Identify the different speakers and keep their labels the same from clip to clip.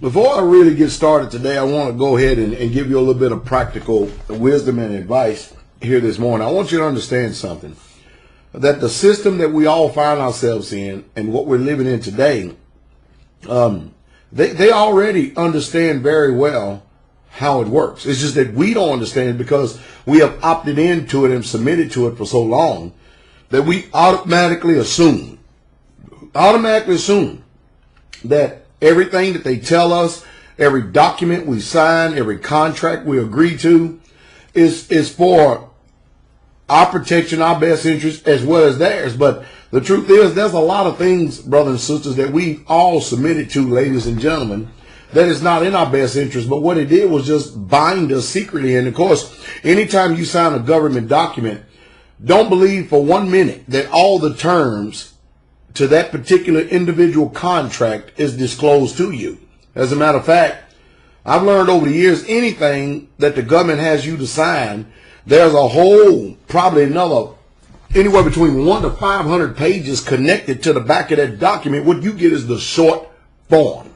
Speaker 1: Before I really get started today, I want to go ahead and give you a little bit of practical wisdom and advice here this morning. I want you to understand something, that the system that we all find ourselves in and what we're living in today, they already understand very well how it works. It's just that we don't understand it because we have opted into it and submitted to it for so long that we automatically assume that everything that they tell us, every document we sign, every contract we agree to is for our protection, our best interest, as well as theirs. But the truth is, there's a lot of things, brothers and sisters, that we all submitted to, ladies and gentlemen, that is not in our best interest. But what it did was just bind us secretly. And of course, anytime you sign a government document, don't believe for 1 minute that all the terms to that particular individual contract is disclosed to you. As a matter of fact, I've learned over the years, anything that the government has you to sign, there's a whole, probably another, anywhere between 100 to 500 pages connected to the back of that document. What you get is the short form.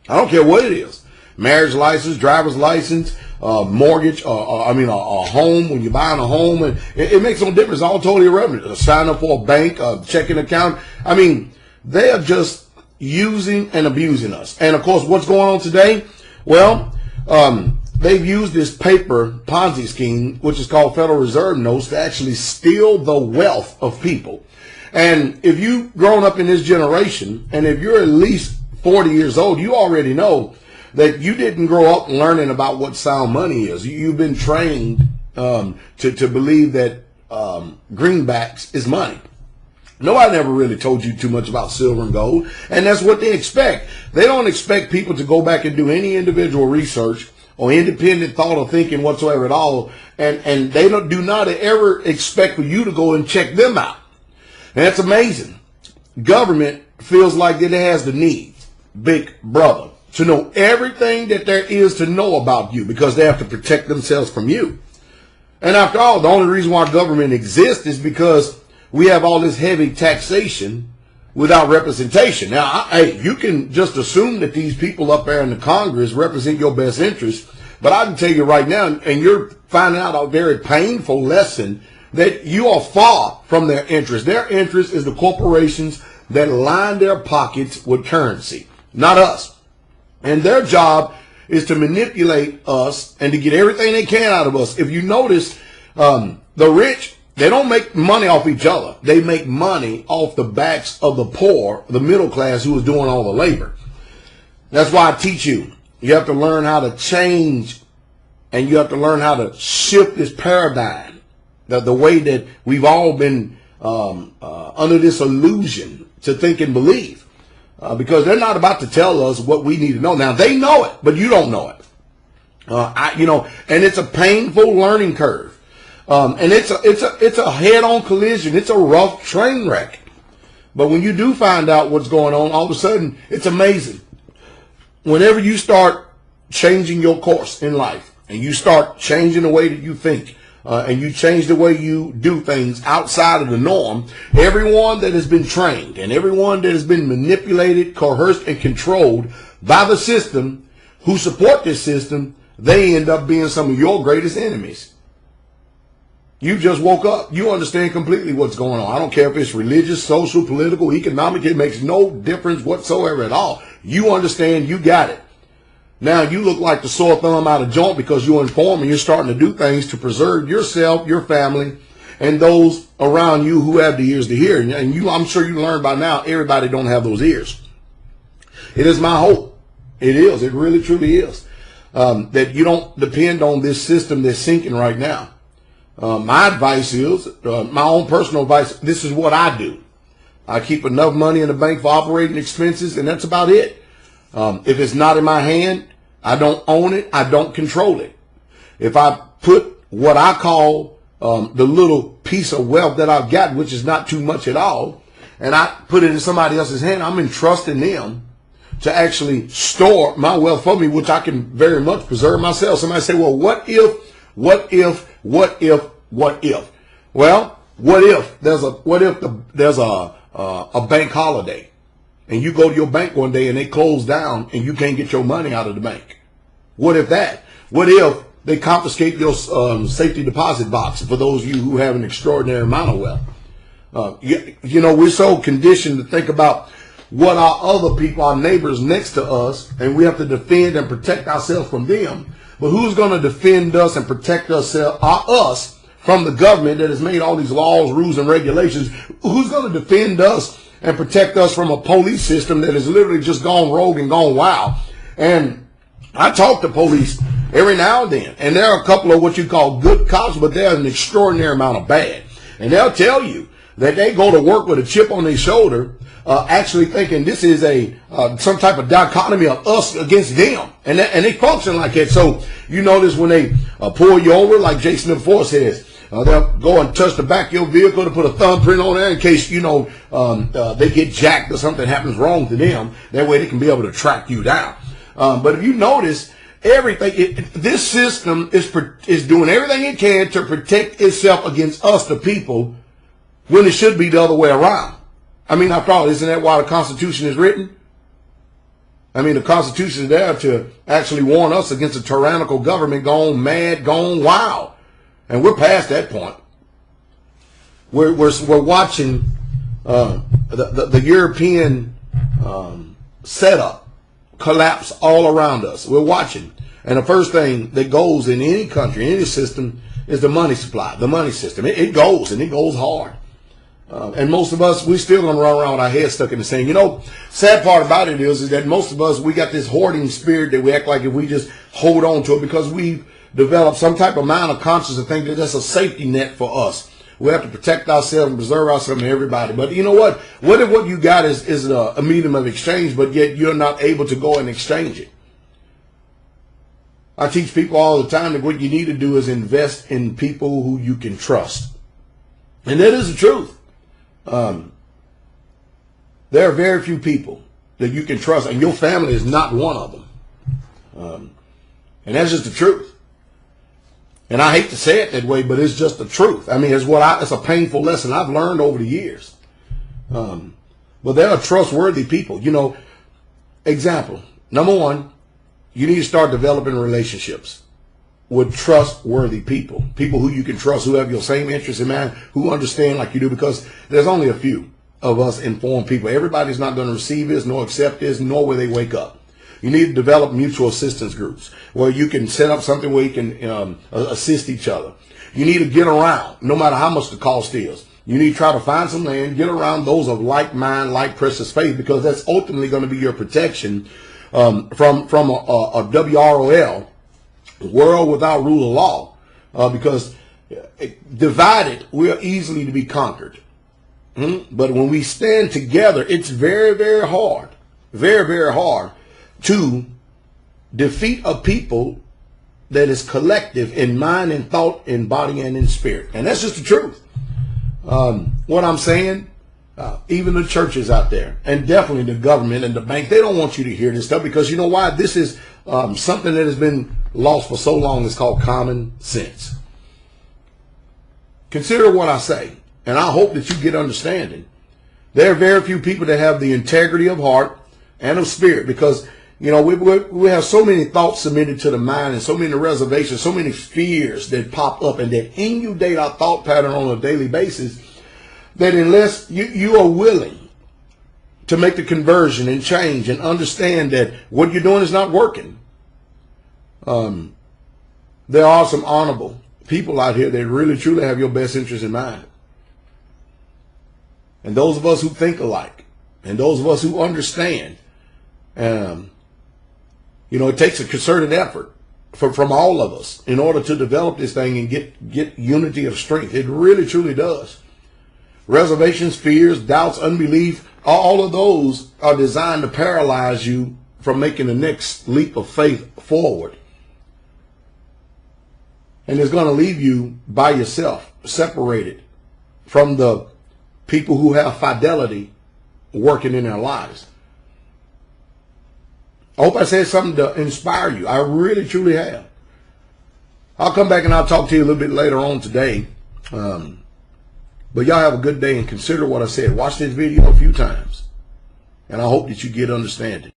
Speaker 1: I don't care what it is. Marriage license, driver's license, mortgage, a home, when you're buying a home, and it makes no difference. It's all totally irrelevant. Sign up for a bank, a checking account. I mean, they are just using and abusing us. And of course, what's going on today? Well, they've used this paper Ponzi scheme, which is called Federal Reserve notes, to actually steal the wealth of people. And if you've grown up in this generation, and if you're at least 40 years old, you already know that you didn't grow up learning about what sound money is. You've been trained to believe that greenbacks is money. Nobody ever really told you too much about silver and gold, and that's what they expect. They don't expect people to go back and do any individual research or independent thought or thinking whatsoever at all, and they do not ever expect for you to go and check them out. And that's amazing. Government feels like that it has the need, Big Brother, to know everything that there is to know about you because they have to protect themselves from you. And after all, the only reason why government exists is because we have all this heavy taxation without representation. Now, you can just assume that these people up there in the Congress represent your best interest, but I can tell you right now, and you're finding out a very painful lesson, that you are far from their interest. Their interest is the corporations that line their pockets with currency, not us. And their job is to manipulate us and to get everything they can out of us. If you notice, the rich, they don't make money off each other. They make money off the backs of the poor, the middle class, who is doing all the labor. That's why I teach you. You have to learn how to change, and you have to learn how to shift this paradigm, the way that we've all been under this illusion to think and believe. Because they're not about to tell us what we need to know. Now, they know it, but you don't know it. And it's a painful learning curve. And it's a head-on collision. It's a rough train wreck. But when you do find out what's going on, all of a sudden, it's amazing. Whenever you start changing your course in life, and you start changing the way that you think, and you change the way you do things outside of the norm, everyone that has been trained and everyone that has been manipulated, coerced, and controlled by the system, who support this system, they end up being some of your greatest enemies. You just woke up. You understand completely what's going on. I don't care if it's religious, social, political, economic. It makes no difference whatsoever at all. You understand. You got it. Now you look like the sore thumb out of joint because you're informed and you're starting to do things to preserve yourself, your family, and those around you who have the ears to hear. And I'm sure you learned by now, everybody don't have those ears. It is my hope. It is. It really, truly is. That you don't depend on this system that's sinking right now. My advice is, my own personal advice, this is what I do. I keep enough money in the bank for operating expenses, and that's about it. If it's not in my hand, I don't own it. I don't control it. If I put what I call the little piece of wealth that I've got, which is not too much at all, and I put it in somebody else's hand, I'm entrusting them to actually store my wealth for me, which I can very much preserve myself. Somebody say, well, what if? Well, what if there's a bank holiday? and you go to your bank one day and they close down and you can't get your money out of the bank? What if that? What if they confiscate your safety deposit box for those of you who have an extraordinary amount of wealth? You know, we're so conditioned to think about what our other people, our neighbors next to us, and we have to defend and protect ourselves from them. But who's going to defend us and protect us from the government that has made all these laws, rules, and regulations? Who's going to defend us and protect us from a police system that has literally just gone rogue and gone wild? And I talk to police every now and then, and there are a couple of what you call good cops, but there's an extraordinary amount of bad. And they'll tell you that they go to work with a chip on their shoulder, actually thinking this is some type of dichotomy of us against them, and they function like that. So you notice when they pull you over, like Jason before says, they'll go and touch the back of your vehicle to put a thumbprint on there in case they get jacked or something happens wrong to them. That way they can be able to track you down. But if you notice, this system is doing everything it can to protect itself against us, the people, when it should be the other way around. I mean, after all, isn't that why the Constitution is written? I mean, the Constitution is there to actually warn us against a tyrannical government gone mad, gone wild. And we're past that point. We're watching the European setup collapse all around us. We're watching. And the first thing that goes in any country, in any system, is the money supply, the money system. It goes, and it goes hard. And most of us, we still going to run around with our heads stuck in the sand. You know, sad part about it is that most of us, we got this hoarding spirit that we act like if we just hold on to it because we've developed some type of amount of conscience to think that that's a safety net for us. We have to protect ourselves and preserve ourselves and everybody. But you know what? What if what you got is a medium of exchange, but yet you're not able to go and exchange it? I teach people all the time that what you need to do is invest in people who you can trust. And that is the truth. There are very few people that you can trust, and your family is not one of them. And that's just the truth. And I hate to say it that way, but it's just the truth. I mean, it's a painful lesson I've learned over the years. But there are trustworthy people. You know, example, number one, you need to start developing relationships with trustworthy people. People who you can trust, who have your same interests in mind, who understand like you do, because there's only a few of us informed people. Everybody's not going to receive this, nor accept this, nor will they wake up. You need to develop mutual assistance groups where you can set up something where you can assist each other. You need to get around, no matter how much the cost is. You need to try to find some land, get around those of like mind, like precious faith, because that's ultimately going to be your protection from a WROL, world without rule of law, because divided, we're easily to be conquered. But when we stand together, it's very, very hard, very, very hard to defeat a people that is collective in mind and thought, in body and in spirit. And that's just the truth. What I'm saying, even the churches out there, and definitely the government and the bank, they don't want you to hear this stuff, because you know why? This is something that has been lost for so long. It's called common sense. Consider what I say, and I hope that you get understanding. There are very few people that have the integrity of heart and of spirit, because you know, we have so many thoughts submitted to the mind, and so many reservations, so many fears that pop up and that inundate our thought pattern on a daily basis, that unless you are willing to make the conversion and change and understand that what you're doing is not working, there are some honorable people out here that really truly have your best interest in mind. And those of us who think alike, and those of us who understand, you know, it takes a concerted effort from all of us in order to develop this thing and get unity of strength. It really, truly does. Reservations, fears, doubts, unbelief, all of those are designed to paralyze you from making the next leap of faith forward. And it's going to leave you by yourself, separated from the people who have fidelity working in their lives. I hope I said something to inspire you. I really, truly have. I'll come back and I'll talk to you a little bit later on today. But y'all have a good day and consider what I said. Watch this video a few times. and I hope that you get understanding.